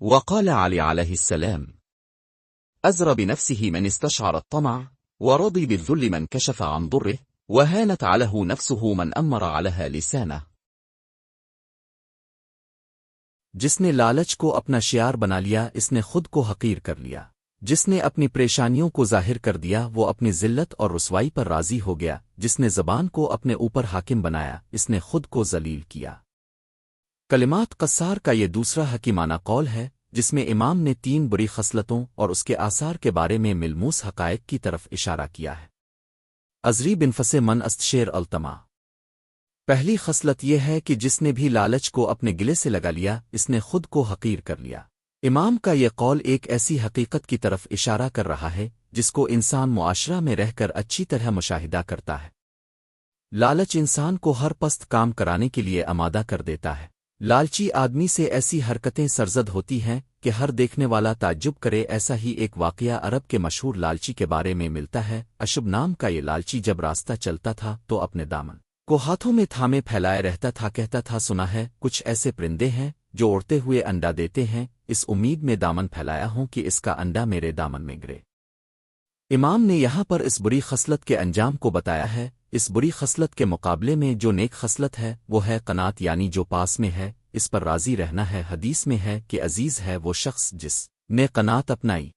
وقال علي عليه السلام: أزر بنفسه من استشعر الطمع، ورضي بالذل من كشف عن ضره، وهانت عليه نفسه من أمر عليها لسانه۔ جس نے لالچ کو اپنا شعار بنا لیا اس نے خود کو حقیر کر لیا۔ جس نے اپنی پریشانیوں کو ظاہر کر دیا وہ اپنی ذلت اور رسوائی پر راضی ہو گیا۔ جس نے زبان کو اپنے اوپر حاکم بنایا اس نے خود کو ذلیل کیا۔ کلمات قصار کا یہ دوسرا حکیمانہ قول ہے جس میں امام نے 3 بری خصلتوں اور اس کے آثار کے بارے میں ملموس حقائق کی طرف اشارہ کیا ہے۔ ازری بن فس من است شیر التما۔ پہلی خصلت یہ ہے کہ جس نے بھی لالچ کو اپنے گلے سے لگا لیا اس نے خود کو حقیر کر لیا۔ امام کا یہ قول ایک ایسی حقیقت کی طرف اشارہ کر رہا ہے جس کو انسان معاشرہ میں رہ کر اچھی طرح مشاہدہ کرتا ہے۔ لالچ انسان کو ہر پست کام کرانے کے لیے آمادہ کر دیتا ہے۔ لالچی آدمی سے ایسی حرکتیں سرزد ہوتی ہیں کہ ہر دیکھنے والا تعجب کرے۔ ایسا ہی ایک واقعہ عرب کے مشہور لالچی کے بارے میں ملتا ہے۔ اشب نام کا یہ لالچی جب راستہ چلتا تھا تو اپنے دامن کو ہاتھوں میں تھامے پھیلائے رہتا تھا، کہتا تھا سنا ہے کچھ ایسے پرندے ہیں جو اڑتے ہوئے انڈا دیتے ہیں، اس امید میں دامن پھیلایا ہوں کہ اس کا انڈا میرے دامن میں گرے۔ امام نے یہاں پر اس بری خصلت کے انجام کو بتایا ہے۔ اس بری خصلت کے مقابلے میں جو نیک خصلت ہے وہ ہے قناعت، یعنی جو پاس میں ہے اس پر راضی رہنا ہے۔ حدیث میں ہے کہ عزیز ہے وہ شخص جس نے قناعت اپنائی۔